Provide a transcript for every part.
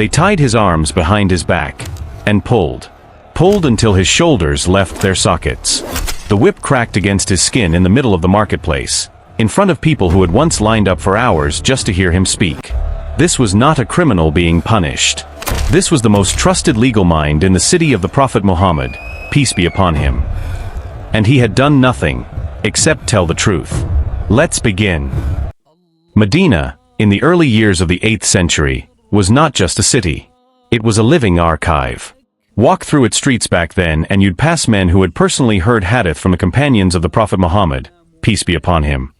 They tied his arms behind his back, and pulled until his shoulders left their sockets. The whip cracked against his skin in the middle of the marketplace, in front of people who had once lined up for hours just to hear him speak. This was not a criminal being punished. This was the most trusted legal mind in the city of the Prophet Muhammad, peace be upon him. And he had done nothing, except tell the truth. Let's begin. Medina, in the early years of the 8th century, was not just a city. It was a living archive. Walk through its streets back then and you'd pass men who had personally heard hadith from the companions of the Prophet Muhammad, peace be upon him.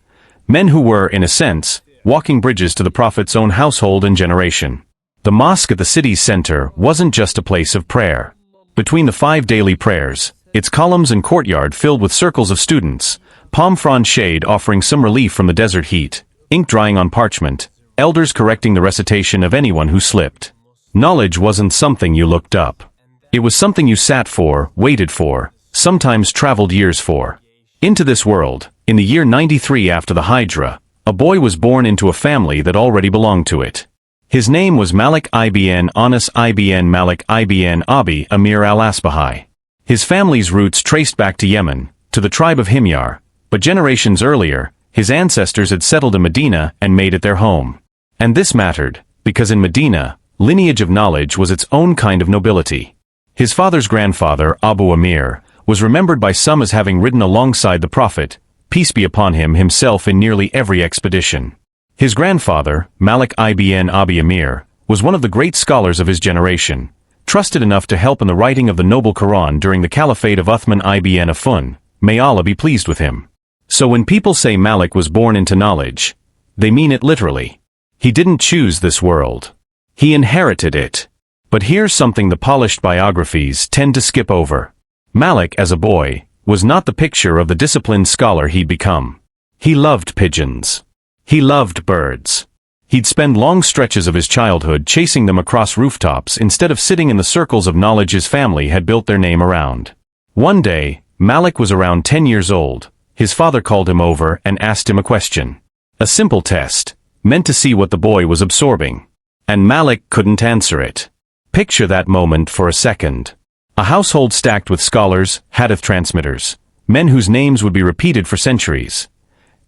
Men who were, in a sense, walking bridges to the Prophet's own household and generation. The mosque at the city's center wasn't just a place of prayer. Between the 5 daily prayers, its columns and courtyard filled with circles of students, palm frond shade offering some relief from the desert heat, ink drying on parchment, elders correcting the recitation of anyone who slipped. Knowledge wasn't something you looked up. It was something you sat for, waited for, sometimes traveled years for. Into this world, in the year 93 after the Hijra, a boy was born into a family that already belonged to it. His name was Malik ibn Anas ibn Malik ibn Abi Amir al-Asbahi. His family's roots traced back to Yemen, to the tribe of Himyar, but generations earlier, his ancestors had settled in Medina and made it their home. And this mattered, because in Medina, lineage of knowledge was its own kind of nobility. His father's grandfather, Abu Amir, was remembered by some as having ridden alongside the Prophet, peace be upon him, himself in nearly every expedition. His grandfather, Malik ibn Abi Amir, was one of the great scholars of his generation, trusted enough to help in the writing of the noble Quran during the caliphate of Uthman ibn Affan, may Allah be pleased with him. So when people say Malik was born into knowledge, they mean it literally. He didn't choose this world. He inherited it. But here's something the polished biographies tend to skip over. Malik, as a boy, was not the picture of the disciplined scholar he'd become. He loved pigeons. He loved birds. He'd spend long stretches of his childhood chasing them across rooftops instead of sitting in the circles of knowledge his family had built their name around. One day, Malik was around 10 years old. His father called him over and asked him a question. A simple test, meant to see what the boy was absorbing. And Malik couldn't answer it. Picture that moment for a second. A household stacked with scholars, hadith transmitters, men whose names would be repeated for centuries.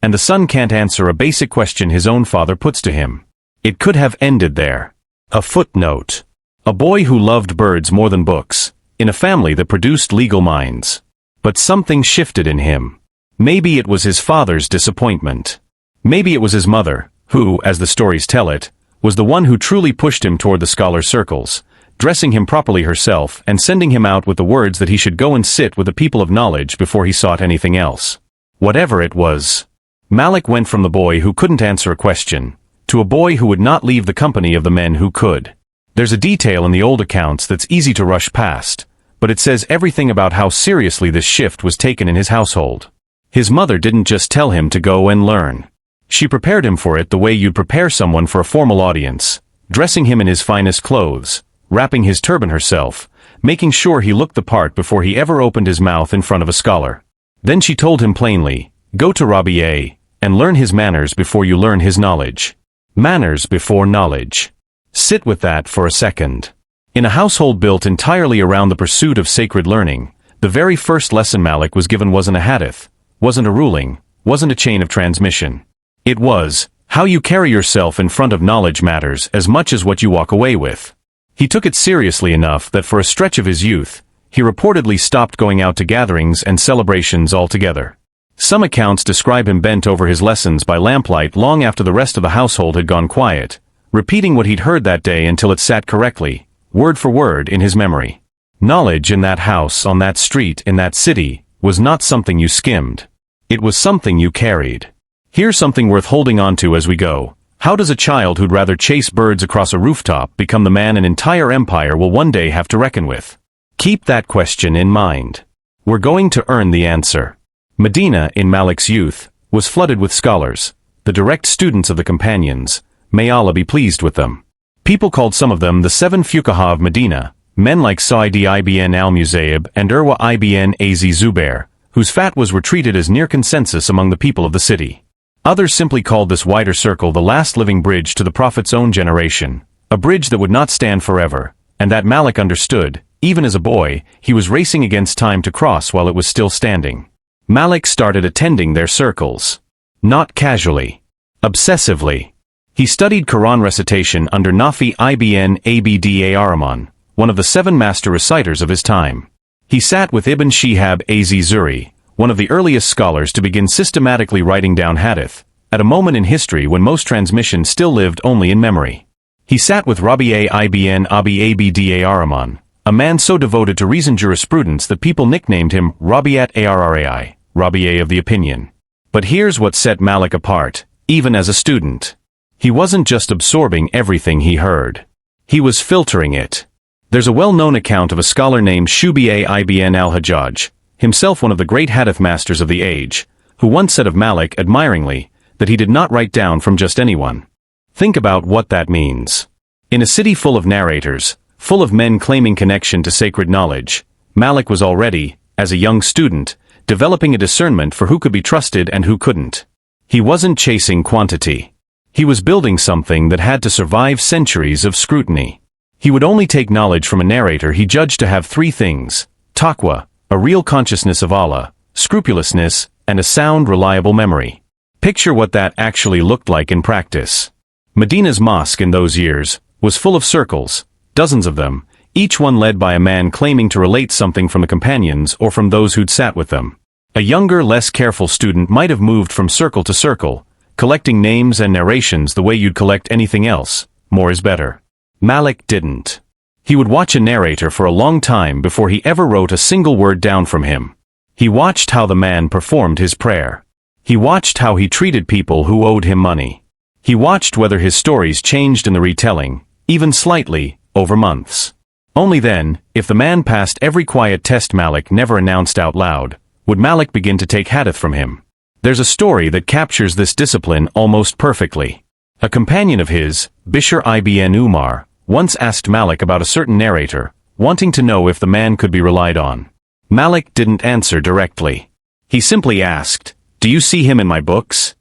And the son can't answer a basic question his own father puts to him. It could have ended there. A footnote. A boy who loved birds more than books, in a family that produced legal minds. But something shifted in him. Maybe it was his father's disappointment. Maybe it was his mother, who, as the stories tell it, was the one who truly pushed him toward the scholar circles, dressing him properly herself and sending him out with the words that he should go and sit with the people of knowledge before he sought anything else. Whatever it was, Malik went from the boy who couldn't answer a question, to a boy who would not leave the company of the men who could. There's a detail in the old accounts that's easy to rush past, but it says everything about how seriously this shift was taken in his household. His mother didn't just tell him to go and learn. She prepared him for it the way you'd prepare someone for a formal audience, dressing him in his finest clothes, wrapping his turban herself, making sure he looked the part before he ever opened his mouth in front of a scholar. Then she told him plainly, go to Rabi'a, and learn his manners before you learn his knowledge. Manners before knowledge. Sit with that for a second. In a household built entirely around the pursuit of sacred learning, the very first lesson Malik was given wasn't a hadith, wasn't a ruling, wasn't a chain of transmission. It was, how you carry yourself in front of knowledge matters as much as what you walk away with. He took it seriously enough that for a stretch of his youth, he reportedly stopped going out to gatherings and celebrations altogether. Some accounts describe him bent over his lessons by lamplight long after the rest of the household had gone quiet, repeating what he'd heard that day until it sat correctly, word for word in his memory. Knowledge in that house, on that street, in that city, was not something you skimmed. It was something you carried. Here's something worth holding on to as we go. How does a child who'd rather chase birds across a rooftop become the man an entire empire will one day have to reckon with? Keep that question in mind. We're going to earn the answer. Medina, in Malik's youth, was flooded with scholars, the direct students of the companions, may Allah be pleased with them. People called some of them the 7 fuqaha of Medina, men like Sa'idi ibn al-Musayyib and Urwa ibn az-Zubair, whose fatwas were treated as near consensus among the people of the city. Others simply called this wider circle the last living bridge to the Prophet's own generation, a bridge that would not stand forever, and that Malik understood. Even as a boy, he was racing against time to cross while it was still standing. Malik started attending their circles. Not casually. Obsessively. He studied Quran recitation under Nafi ibn Abd Rahman, one of the 7 master reciters of his time. He sat with Ibn Shihab az-Zuhri, one of the earliest scholars to begin systematically writing down hadith, at a moment in history when most transmission still lived only in memory. He sat with Rabi'a ibn Abi Abd Rahman, a man so devoted to reasoned jurisprudence that people nicknamed him Rabi'at Arrai, Rabi'a of the opinion. But here's what set Malik apart, even as a student. He wasn't just absorbing everything he heard. He was filtering it. There's a well-known account of a scholar named Shubi'a ibn al-Hajjaj, himself one of the great hadith masters of the age, who once said of Malik admiringly that he did not write down from just anyone. Think about what that means. In a city full of narrators, full of men claiming connection to sacred knowledge, Malik was already, as a young student, developing a discernment for who could be trusted and who couldn't. He wasn't chasing quantity. He was building something that had to survive centuries of scrutiny. He would only take knowledge from a narrator he judged to have 3 things: taqwa, a real consciousness of Allah, scrupulousness, and a sound, reliable memory. Picture what that actually looked like in practice. Medina's mosque in those years was full of circles, dozens of them, each one led by a man claiming to relate something from the companions or from those who'd sat with them. A younger, less careful student might have moved from circle to circle, collecting names and narrations the way you'd collect anything else. More is better. Malik didn't. He would watch a narrator for a long time before he ever wrote a single word down from him. He watched how the man performed his prayer. He watched how he treated people who owed him money. He watched whether his stories changed in the retelling, even slightly, over months. Only then, if the man passed every quiet test Malik never announced out loud, would Malik begin to take hadith from him. There's a story that captures this discipline almost perfectly. A companion of his, Bishr ibn Umar, once asked Malik about a certain narrator, wanting to know if the man could be relied on. Malik didn't answer directly. He simply asked, "Do you see him in my books?"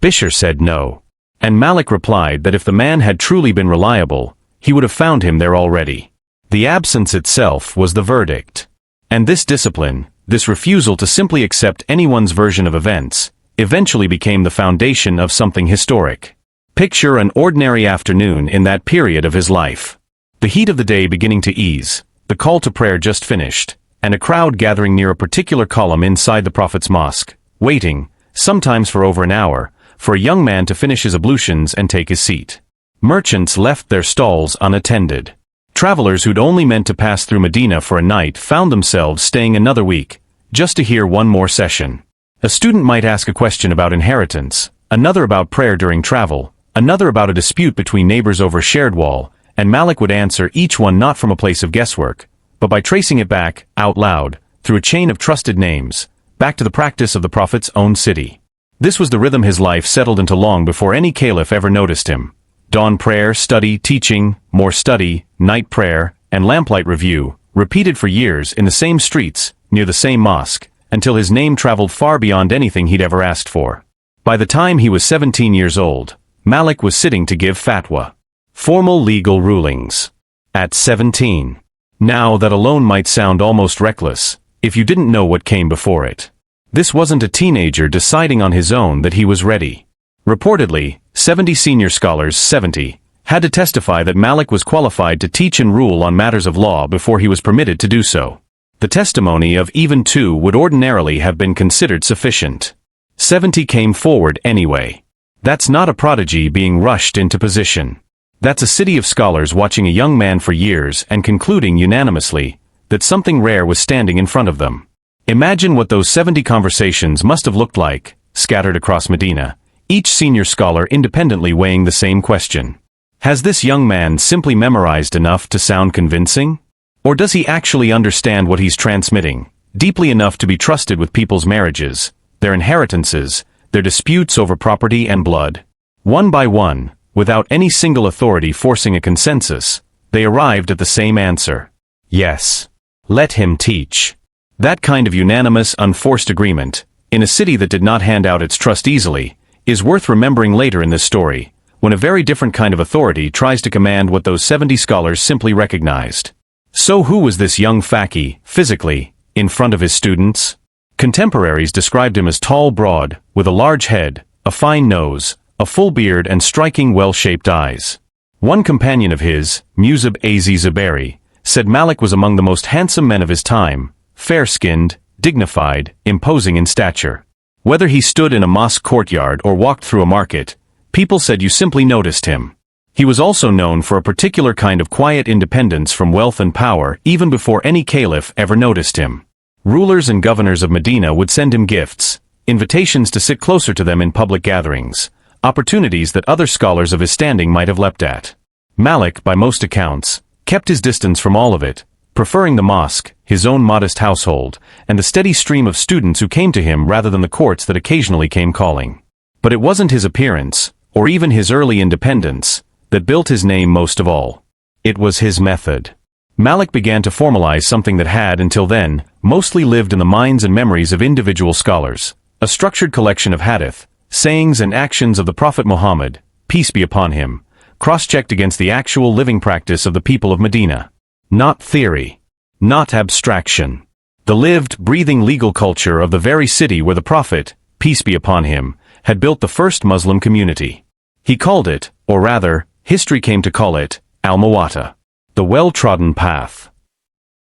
Bishr said no. And Malik replied that if the man had truly been reliable, he would have found him there already. The absence itself was the verdict. And this discipline, this refusal to simply accept anyone's version of events, eventually became the foundation of something historic. Picture an ordinary afternoon in that period of his life. The heat of the day beginning to ease, the call to prayer just finished, and a crowd gathering near a particular column inside the Prophet's mosque, waiting, sometimes for over an hour, for a young man to finish his ablutions and take his seat. Merchants left their stalls unattended. Travelers who'd only meant to pass through Medina for a night found themselves staying another week, just to hear one more session. A student might ask a question about inheritance, another about prayer during travel, another about a dispute between neighbors over a shared wall, and Malik would answer each one not from a place of guesswork, but by tracing it back, out loud, through a chain of trusted names, back to the practice of the Prophet's own city. This was the rhythm his life settled into long before any caliph ever noticed him. Dawn prayer, study, teaching, more study, night prayer, and lamplight review, repeated for years in the same streets, near the same mosque, until his name traveled far beyond anything he'd ever asked for. By the time he was 17 years old, Malik was sitting to give fatwa. Formal legal rulings. At 17. Now that alone might sound almost reckless, if you didn't know what came before it. This wasn't a teenager deciding on his own that he was ready. Reportedly, 70 senior scholars, 70, had to testify that Malik was qualified to teach and rule on matters of law before he was permitted to do so. The testimony of even 2 would ordinarily have been considered sufficient. 70 came forward anyway. That's not a prodigy being rushed into position. That's a city of scholars watching a young man for years and concluding unanimously that something rare was standing in front of them. Imagine what those 70 conversations must have looked like, scattered across Medina, each senior scholar independently weighing the same question. Has this young man simply memorized enough to sound convincing? Or does he actually understand what he's transmitting, deeply enough to be trusted with people's marriages, their inheritances, their disputes over property and blood? One by one, without any single authority forcing a consensus, they arrived at the same answer. Yes. Let him teach. That kind of unanimous, unforced agreement, in a city that did not hand out its trust easily, is worth remembering later in this story, when a very different kind of authority tries to command what those 70 scholars simply recognized. So who was this young faqih, physically, in front of his students? Contemporaries described him as tall, broad, with a large head, a fine nose, a full beard and striking well-shaped eyes. One companion of his, Musab az-Zubairi, said Malik was among the most handsome men of his time, fair-skinned, dignified, imposing in stature. Whether he stood in a mosque courtyard or walked through a market, people said you simply noticed him. He was also known for a particular kind of quiet independence from wealth and power even before any caliph ever noticed him. Rulers and governors of Medina would send him gifts, invitations to sit closer to them in public gatherings, opportunities that other scholars of his standing might have leapt at. Malik, by most accounts, kept his distance from all of it, preferring the mosque, his own modest household, and the steady stream of students who came to him rather than the courts that occasionally came calling. But it wasn't his appearance, or even his early independence, that built his name most of all. It was his method. Malik began to formalize something that had, until then, mostly lived in the minds and memories of individual scholars, a structured collection of hadith, sayings and actions of the Prophet Muhammad, peace be upon him, cross-checked against the actual living practice of the people of Medina. Not theory. Not abstraction. The lived, breathing legal culture of the very city where the Prophet, peace be upon him, had built the first Muslim community. He called it, or rather, history came to call it, al-Muwatta, the well-trodden path.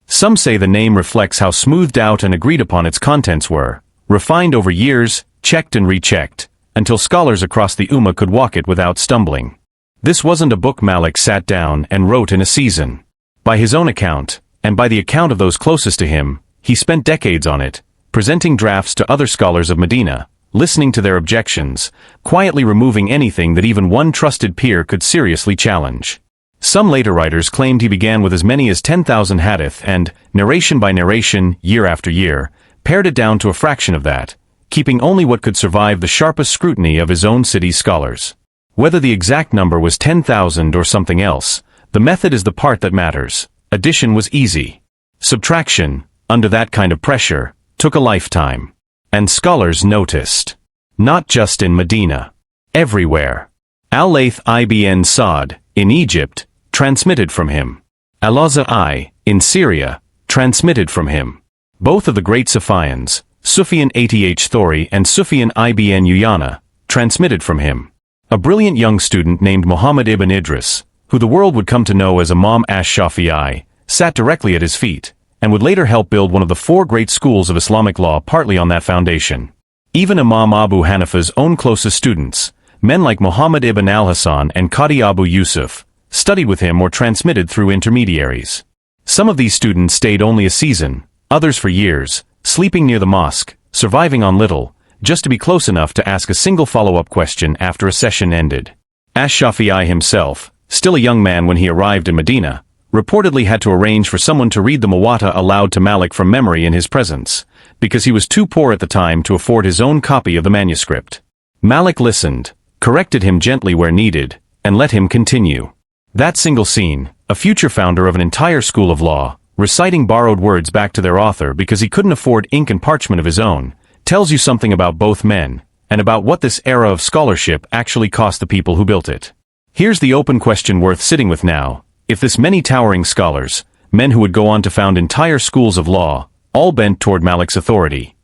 Some say the name reflects how smoothed out and agreed upon its contents were, refined over years, checked and rechecked, until scholars across the Ummah could walk it without stumbling. This wasn't a book Malik sat down and wrote in a season. By his own account, and by the account of those closest to him, he spent decades on it, presenting drafts to other scholars of Medina, listening to their objections, quietly removing anything that even one trusted peer could seriously challenge. Some later writers claimed he began with as many as 10,000 hadith and, narration by narration, year after year, pared it down to a fraction of that, keeping only what could survive the sharpest scrutiny of his own city's scholars. Whether the exact number was 10,000 or something else, the method is the part that matters. Addition was easy. Subtraction, under that kind of pressure, took a lifetime. And scholars noticed. Not just in Medina. Everywhere. Al-Layth ibn Sa'd, in Egypt, transmitted from him. Al-Azza'i, in Syria, transmitted from him. Both of the great Sufyans, Sufyan Ath-Thawri and Sufyan ibn Uyayna, transmitted from him. A brilliant young student named Muhammad ibn Idris, who the world would come to know as Imam Shafi'i, sat directly at his feet, and would later help build one of the four great schools of Islamic law partly on that foundation. Even Imam Abu Hanifa's own closest students, men like Muhammad ibn al-Hasan and Qadi Abu Yusuf, studied with him or transmitted through intermediaries. Some of these students stayed only a season, others for years, sleeping near the mosque, surviving on little, just to be close enough to ask a single follow-up question after a session ended. Shafi'i himself, still a young man when he arrived in Medina, reportedly had to arrange for someone to read the Muwatta aloud to Malik from memory in his presence, because he was too poor at the time to afford his own copy of the manuscript. Malik listened, corrected him gently where needed, and let him continue. That single scene, a future founder of an entire school of law, reciting borrowed words back to their author because he couldn't afford ink and parchment of his own, tells you something about both men, and about what this era of scholarship actually cost the people who built it. Here's the open question worth sitting with now. If this many towering scholars, men who would go on to found entire schools of law, all bent toward Malik's authority,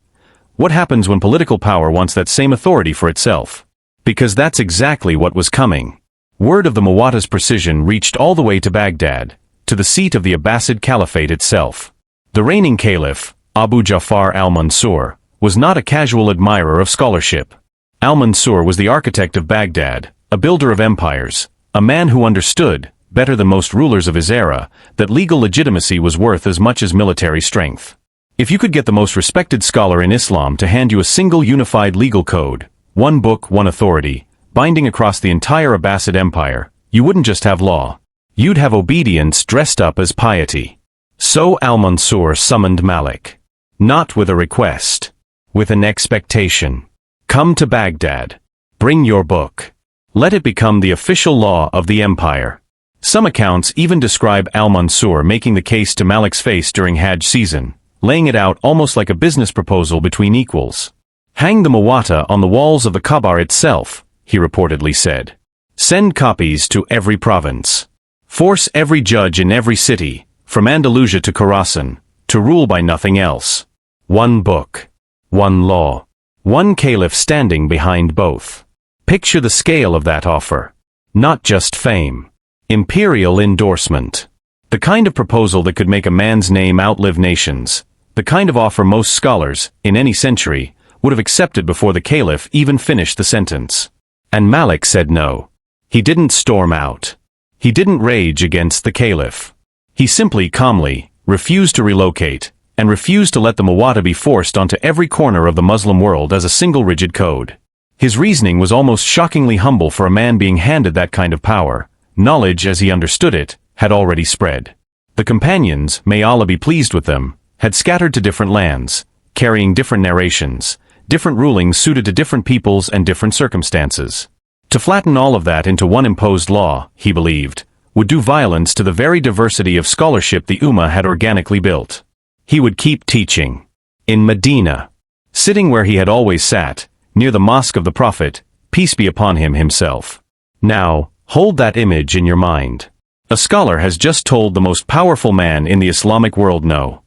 what happens when political power wants that same authority for itself? Because that's exactly what was coming. Word of the Muwatta's precision reached all the way to Baghdad, to the seat of the Abbasid Caliphate itself. The reigning caliph, Abu Ja'far al-Mansur, was not a casual admirer of scholarship. Al-Mansur was the architect of Baghdad, a builder of empires, a man who understood, better than most rulers of his era, that legal legitimacy was worth as much as military strength. If you could get the most respected scholar in Islam to hand you a single unified legal code, one book, one authority, binding across the entire Abbasid Empire, you wouldn't just have law. You'd have obedience dressed up as piety. So Al-Mansur summoned Malik. Not with a request. With an expectation. Come to Baghdad. Bring your book. Let it become the official law of the empire. Some accounts even describe Al-Mansur making the case to Malik's face during Hajj season, laying it out almost like a business proposal between equals. Hang the Muwatta on the walls of the Kaaba itself, he reportedly said. Send copies to every province. Force every judge in every city, from Andalusia to Khorasan, to rule by nothing else. One book. One law. One caliph standing behind both. Picture the scale of that offer. Not just fame. Imperial endorsement. The kind of proposal that could make a man's name outlive nations. The kind of offer most scholars, in any century, would have accepted before the caliph even finished the sentence. And Malik said no. He didn't storm out. He didn't rage against the caliph. He simply calmly refused to relocate, and refused to let the Muwatta be forced onto every corner of the Muslim world as a single rigid code. His reasoning was almost shockingly humble for a man being handed that kind of power. Knowledge, as he understood it, had already spread. The companions, may Allah be pleased with them, had scattered to different lands, carrying different narrations, different rulings suited to different peoples and different circumstances. To flatten all of that into one imposed law, he believed, would do violence to the very diversity of scholarship the Ummah had organically built. He would keep teaching. In Medina. Sitting where he had always sat, near the mosque of the Prophet, peace be upon him himself. Now, hold that image in your mind. A scholar has just told the most powerful man in the Islamic world no.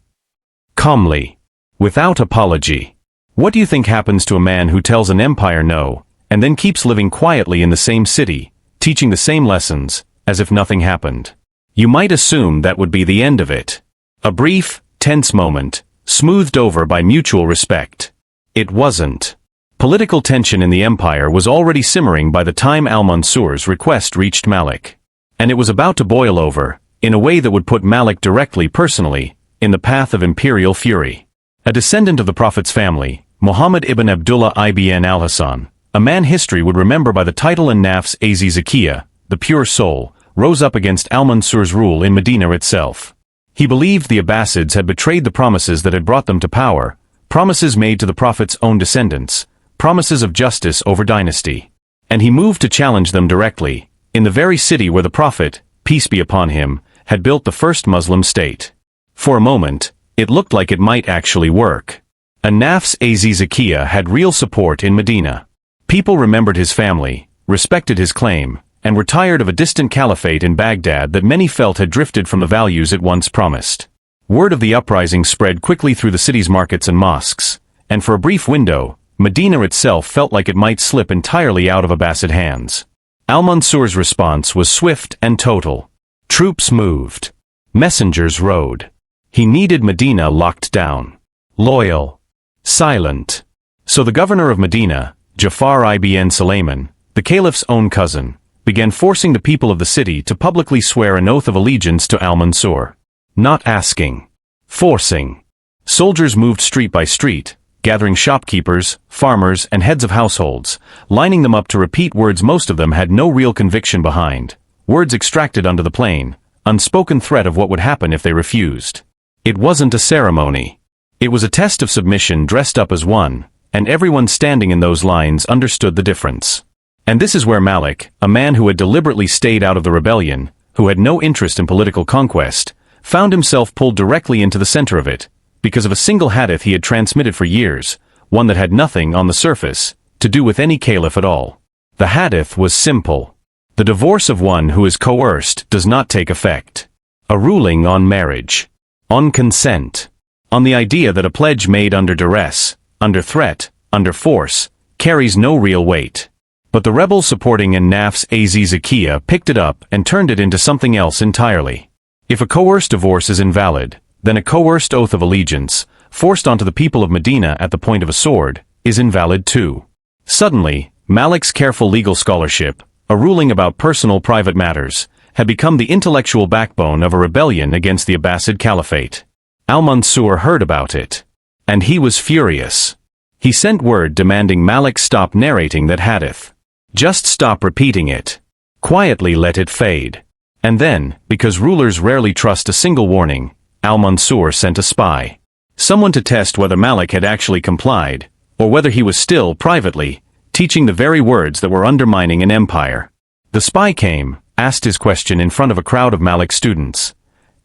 Calmly. Without apology. What do you think happens to a man who tells an empire no, and then keeps living quietly in the same city, teaching the same lessons, as if nothing happened? You might assume that would be the end of it. A brief, tense moment, smoothed over by mutual respect. It wasn't. Political tension in the empire was already simmering by the time Al-Mansur's request reached Malik. And it was about to boil over, in a way that would put Malik directly, personally, in the path of imperial fury. A descendant of the Prophet's family, Muhammad ibn Abdullah ibn al-Hasan, a man history would remember by the title and Nafs az-Zakiyyah, the pure soul, rose up against Al-Mansur's rule in Medina itself. He believed the Abbasids had betrayed the promises that had brought them to power, promises made to the Prophet's own descendants, promises of justice over dynasty. And he moved to challenge them directly, in the very city where the Prophet, peace be upon him, had built the first Muslim state. For a moment, it looked like it might actually work. A Nafs az-Zakiyyah had real support in Medina. People remembered his family, respected his claim, and were tired of a distant caliphate in Baghdad that many felt had drifted from the values it once promised. Word of the uprising spread quickly through the city's markets and mosques, and for a brief window, Medina itself felt like it might slip entirely out of Abbasid hands. Al-Mansur's response was swift and total. Troops moved. Messengers rode. He needed Medina locked down. Loyal. Silent. So the governor of Medina, Jafar ibn Sulayman, the caliph's own cousin, began forcing the people of the city to publicly swear an oath of allegiance to Al-Mansur. Not asking. Forcing. Soldiers moved street by street, gathering shopkeepers, farmers, and heads of households, lining them up to repeat words most of them had no real conviction behind, words extracted under the plain, unspoken threat of what would happen if they refused. It wasn't a ceremony. It was a test of submission dressed up as one, and everyone standing in those lines understood the difference. And this is where Malik, a man who had deliberately stayed out of the rebellion, who had no interest in political conquest, found himself pulled directly into the center of it, because of a single hadith he had transmitted for years, one that had nothing, on the surface, to do with any caliph at all. The hadith was simple. The divorce of one who is coerced does not take effect. A ruling on marriage. On consent. On the idea that a pledge made under duress, under threat, under force, carries no real weight. But the rebels supporting an Nafs az-Zakiyyah picked it up and turned it into something else entirely. If a coerced divorce is invalid, then a coerced oath of allegiance, forced onto the people of Medina at the point of a sword, is invalid too. Suddenly, Malik's careful legal scholarship, a ruling about personal private matters, had become the intellectual backbone of a rebellion against the Abbasid Caliphate. Al-Mansur heard about it. And he was furious. He sent word demanding Malik stop narrating that hadith. Just stop repeating it. Quietly let it fade. And then, because rulers rarely trust a single warning, Al-Mansur sent a spy. Someone to test whether Malik had actually complied, or whether he was still, privately, teaching the very words that were undermining an empire. The spy came, asked his question in front of a crowd of Malik's students.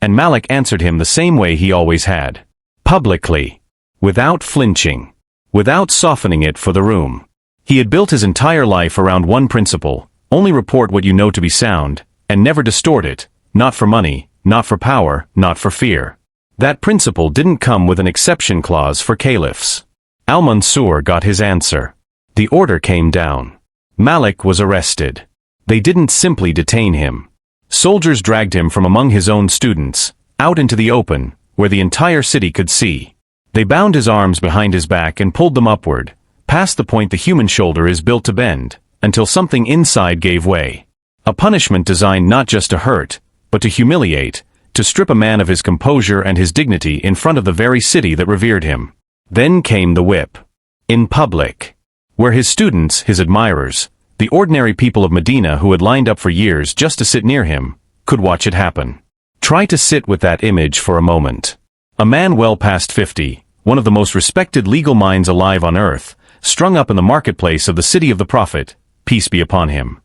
And Malik answered him the same way he always had. Publicly. Without flinching. Without softening it for the room. He had built his entire life around one principle: Only report what you know to be sound, and never distort it, not for money, not for power, not for fear. That principle didn't come with an exception clause for caliphs. Al-Mansur got his answer. The order came down. Malik was arrested. They didn't simply detain him. Soldiers dragged him from among his own students, out into the open, where the entire city could see. They bound his arms behind his back and pulled them upward, past the point the human shoulder is built to bend, until something inside gave way. A punishment designed not just to hurt, but to humiliate, to strip a man of his composure and his dignity in front of the very city that revered him. Then came the whip. In public. Where his students, his admirers, the ordinary people of Medina who had lined up for years just to sit near him, could watch it happen. Try to sit with that image for a moment. A man well past 50, one of the most respected legal minds alive on earth, strung up in the marketplace of the city of the Prophet, peace be upon him.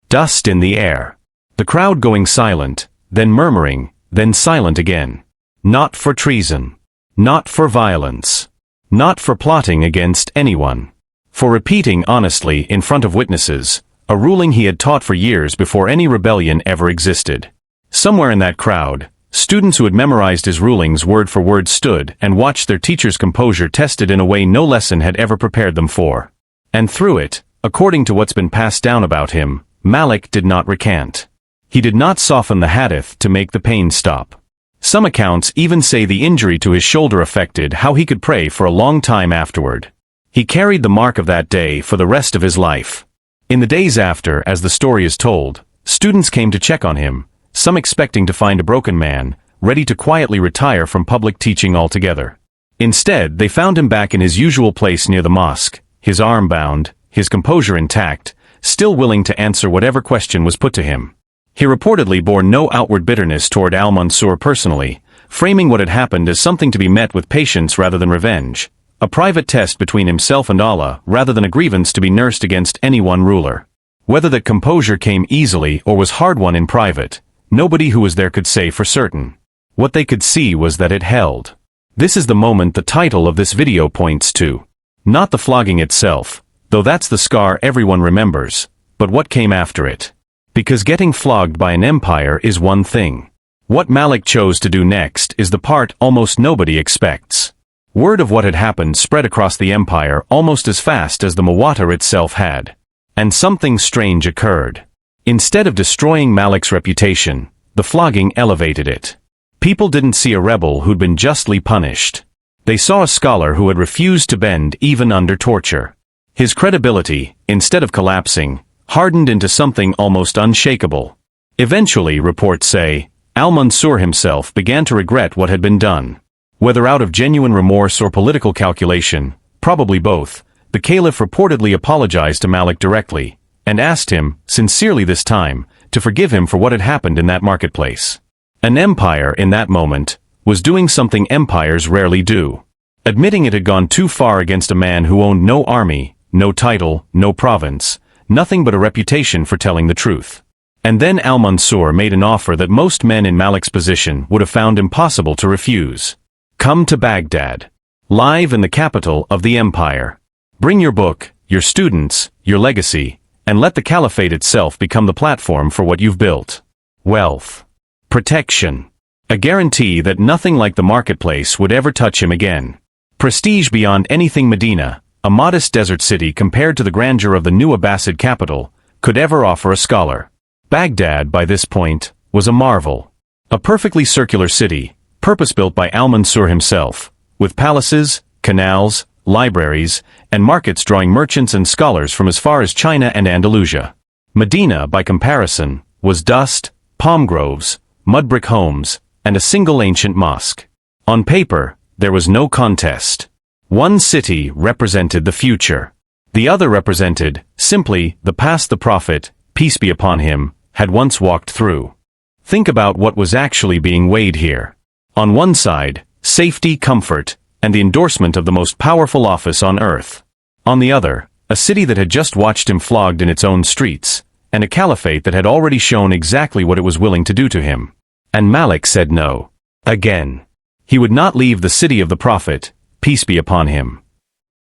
Dust in the air. The crowd going silent, then murmuring, then silent again. Not for treason. Not for violence. Not for plotting against anyone. For repeating honestly in front of witnesses, a ruling he had taught for years before any rebellion ever existed. Somewhere in that crowd, students who had memorized his rulings word for word stood and watched their teacher's composure tested in a way no lesson had ever prepared them for. And through it, according to what's been passed down about him, Malik did not recant. He did not soften the hadith to make the pain stop. Some accounts even say the injury to his shoulder affected how he could pray for a long time afterward. He carried the mark of that day for the rest of his life. In the days after, as the story is told, students came to check on him, some expecting to find a broken man, ready to quietly retire from public teaching altogether. Instead, they found him back in his usual place near the mosque, his arm bound, his composure intact, still willing to answer whatever question was put to him. He reportedly bore no outward bitterness toward Al-Mansur personally, framing what had happened as something to be met with patience rather than revenge, a private test between himself and Allah rather than a grievance to be nursed against any one ruler. Whether that composure came easily or was hard-won in private, nobody who was there could say for certain. What they could see was that it held. This is the moment the title of this video points to. Not the flogging itself, though that's the scar everyone remembers, but what came after it. Because getting flogged by an empire is one thing. What Malik chose to do next is the part almost nobody expects. Word of what had happened spread across the empire almost as fast as the Muwatta itself had. And something strange occurred. Instead of destroying Malik's reputation, the flogging elevated it. People didn't see a rebel who'd been justly punished. They saw a scholar who had refused to bend even under torture. His credibility, instead of collapsing, hardened into something almost unshakable. Eventually, reports say, Al-Mansur himself began to regret what had been done. Whether out of genuine remorse or political calculation, probably both, the Caliph reportedly apologized to Malik directly, and asked him, sincerely this time, to forgive him for what had happened in that marketplace. An empire, in that moment, was doing something empires rarely do. Admitting it had gone too far against a man who owned no army, no title, no province, nothing but a reputation for telling the truth. And then Al-Mansur made an offer that most men in Malik's position would have found impossible to refuse. Come to Baghdad. Live in the capital of the empire. Bring your book, your students, your legacy, and let the caliphate itself become the platform for what you've built. Wealth. Protection. A guarantee that nothing like the marketplace would ever touch him again. Prestige beyond anything Medina, a modest desert city compared to the grandeur of the new Abbasid capital, could ever offer a scholar. Baghdad, by this point, was a marvel. A perfectly circular city, purpose-built by Al-Mansur himself, with palaces, canals, libraries, and markets drawing merchants and scholars from as far as China and Andalusia. Medina, by comparison, was dust, palm groves, mud brick homes, and a single ancient mosque. On paper, there was no contest. One city represented the future. The other represented, simply, the past the Prophet, peace be upon him, had once walked through. Think about what was actually being weighed here. On one side, safety, comfort, and the endorsement of the most powerful office on earth. On the other, a city that had just watched him flogged in its own streets, and a caliphate that had already shown exactly what it was willing to do to him. And Malik said no. Again. He would not leave the city of the Prophet, peace be upon him.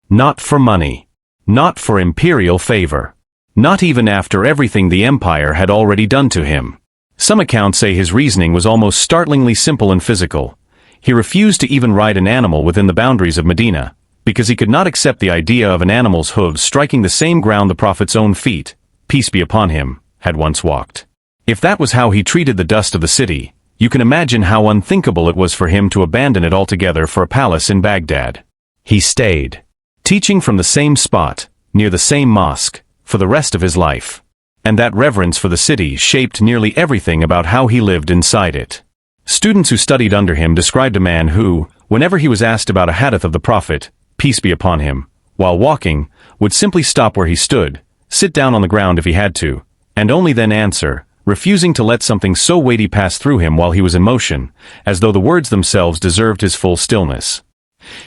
Not for money. Not for imperial favor. Not even after everything the empire had already done to him. Some accounts say his reasoning was almost startlingly simple and physical. He refused to even ride an animal within the boundaries of Medina, because he could not accept the idea of an animal's hooves striking the same ground the Prophet's own feet, peace be upon him, had once walked. If that was how he treated the dust of the city, you can imagine how unthinkable it was for him to abandon it altogether for a palace in Baghdad. He stayed, teaching from the same spot, near the same mosque, for the rest of his life. And that reverence for the city shaped nearly everything about how he lived inside it. Students who studied under him described a man who, whenever he was asked about a hadith of the Prophet, peace be upon him, while walking, would simply stop where he stood, sit down on the ground if he had to, and only then answer, refusing to let something so weighty pass through him while he was in motion, as though the words themselves deserved his full stillness.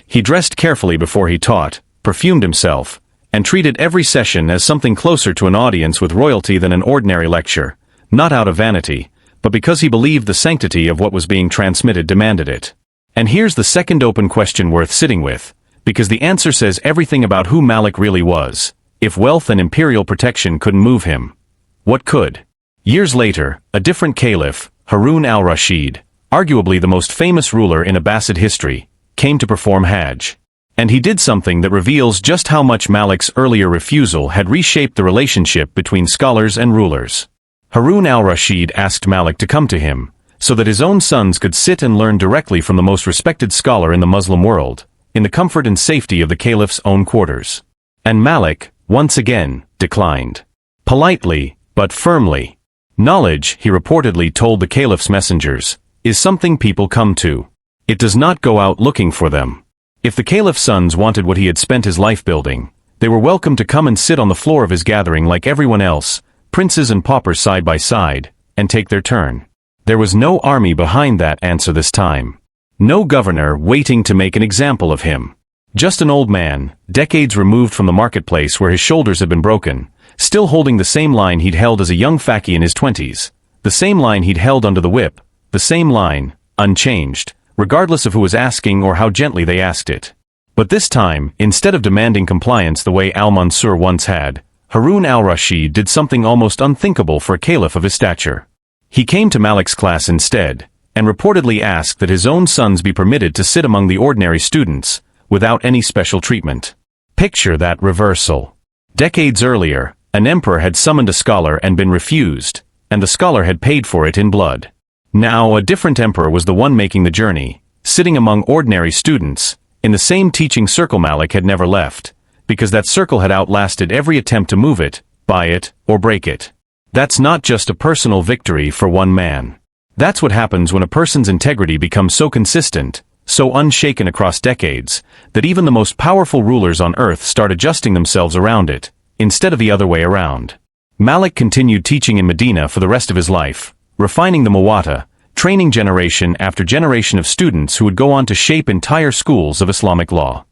He dressed carefully before he taught, perfumed himself, and treated every session as something closer to an audience with royalty than an ordinary lecture, not out of vanity, but because he believed the sanctity of what was being transmitted demanded it. And here's the second open question worth sitting with, because the answer says everything about who Malik really was. If wealth and imperial protection couldn't move him, what could? Years later, a different caliph, Harun al-Rashid, arguably the most famous ruler in Abbasid history, came to perform Hajj. And he did something that reveals just how much Malik's earlier refusal had reshaped the relationship between scholars and rulers. Harun al-Rashid asked Malik to come to him, so that his own sons could sit and learn directly from the most respected scholar in the Muslim world, in the comfort and safety of the caliph's own quarters. And Malik, once again, declined. Politely, but firmly. Knowledge, he reportedly told the caliph's messengers, is something people come to. It does not go out looking for them. If the caliph's sons wanted what he had spent his life building, they were welcome to come and sit on the floor of his gathering like everyone else, princes and paupers side by side, and take their turn. There was no army behind that answer this time. No governor waiting to make an example of him. Just an old man, decades removed from the marketplace where his shoulders had been broken, still holding the same line he'd held as a young faqih in his 20s, the same line he'd held under the whip, the same line, unchanged, regardless of who was asking or how gently they asked it. But this time, instead of demanding compliance the way Al-Mansur once had, Harun al-Rashid did something almost unthinkable for a caliph of his stature. He came to Malik's class instead, and reportedly asked that his own sons be permitted to sit among the ordinary students, without any special treatment. Picture that reversal. Decades earlier, an emperor had summoned a scholar and been refused, and the scholar had paid for it in blood. Now a different emperor was the one making the journey, sitting among ordinary students, in the same teaching circle Malik had never left, because that circle had outlasted every attempt to move it, buy it, or break it. That's not just a personal victory for one man. That's what happens when a person's integrity becomes so consistent, so unshaken across decades, that even the most powerful rulers on earth start adjusting themselves around it, instead of the other way around. Malik continued teaching in Medina for the rest of his life, refining the Muwatta, training generation after generation of students who would go on to shape entire schools of Islamic law.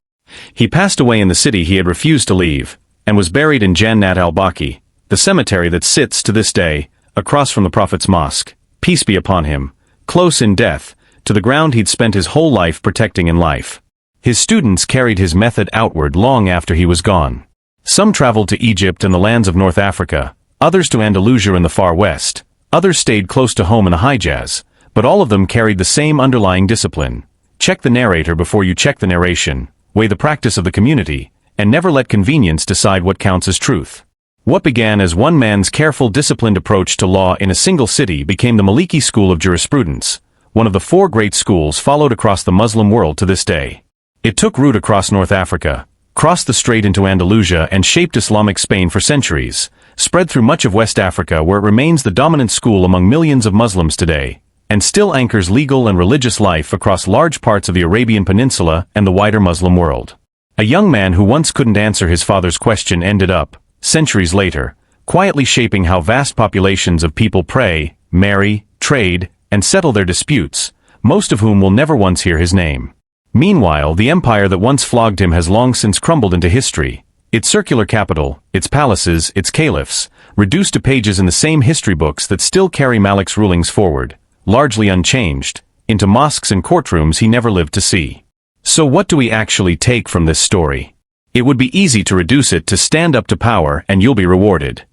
He passed away in the city he had refused to leave, and was buried in Jannat al-Baqi, the cemetery that sits to this day, across from the Prophet's mosque, peace be upon him, close in death, to the ground he'd spent his whole life protecting in life. His students carried his method outward long after he was gone. Some traveled to Egypt and the lands of North Africa, others to Andalusia in the far west, others stayed close to home in the Hijaz, but all of them carried the same underlying discipline. Check the narrator before you check the narration, weigh the practice of the community, and never let convenience decide what counts as truth. What began as one man's careful, disciplined approach to law in a single city became the Maliki school of jurisprudence, one of the four great schools followed across the Muslim world to this day. It took root across North Africa, crossed the strait into Andalusia and shaped Islamic Spain for centuries, spread through much of West Africa where it remains the dominant school among millions of Muslims today, and still anchors legal and religious life across large parts of the Arabian Peninsula and the wider Muslim world. A young man who once couldn't answer his father's question ended up, centuries later, quietly shaping how vast populations of people pray, marry, trade, and settle their disputes, most of whom will never once hear his name. Meanwhile, the empire that once flogged him has long since crumbled into history, its circular capital, its palaces, its caliphs, reduced to pages in the same history books that still carry Malik's rulings forward, largely unchanged, into mosques and courtrooms he never lived to see. So what do we actually take from this story? It would be easy to reduce it to stand up to power and you'll be rewarded.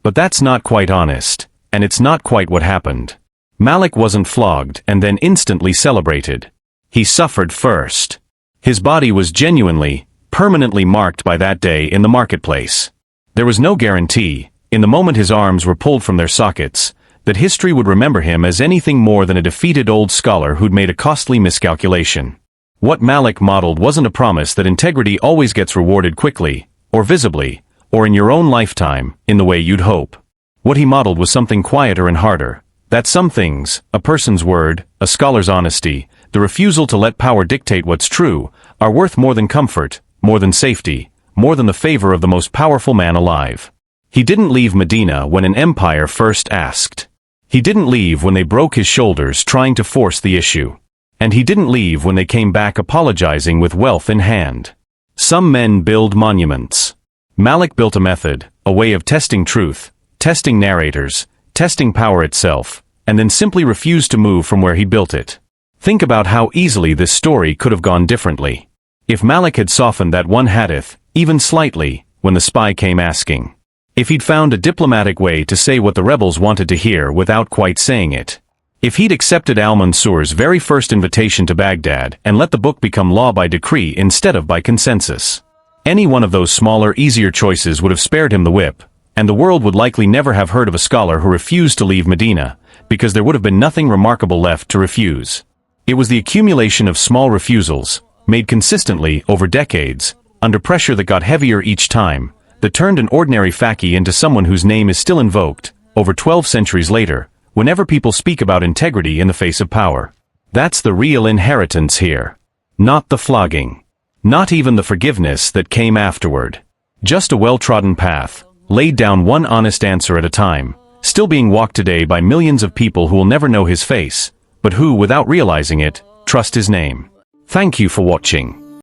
But that's not quite honest, and it's not quite what happened. Malik wasn't flogged and then instantly celebrated. He suffered first. His body was genuinely, permanently marked by that day in the marketplace. There was no guarantee, in the moment his arms were pulled from their sockets, that history would remember him as anything more than a defeated old scholar who'd made a costly miscalculation. What Malik modeled wasn't a promise that integrity always gets rewarded quickly, or visibly, or in your own lifetime, in the way you'd hope. What he modeled was something quieter and harder. That some things, a person's word, a scholar's honesty, the refusal to let power dictate what's true, are worth more than comfort, more than safety, more than the favor of the most powerful man alive. He didn't leave Medina when an empire first asked. He didn't leave when they broke his shoulders trying to force the issue. And he didn't leave when they came back apologizing with wealth in hand. Some men build monuments. Malik built a method, a way of testing truth, testing narrators, testing power itself, and then simply refused to move from where he built it. Think about how easily this story could have gone differently. If Malik had softened that one hadith, even slightly, when the spy came asking. If he'd found a diplomatic way to say what the rebels wanted to hear without quite saying it. If he'd accepted Al-Mansur's very first invitation to Baghdad and let the book become law by decree instead of by consensus. Any one of those smaller, easier choices would have spared him the whip, and the world would likely never have heard of a scholar who refused to leave Medina, because there would have been nothing remarkable left to refuse. It was the accumulation of small refusals, made consistently over decades, under pressure that got heavier each time, that turned an ordinary faqih into someone whose name is still invoked, over 12 centuries later, whenever people speak about integrity in the face of power. That's the real inheritance here. Not the flogging. Not even the forgiveness that came afterward. Just a well-trodden path, laid down one honest answer at a time, still being walked today by millions of people who will never know his face, but who, without realizing it, trust his name. Thank you for watching.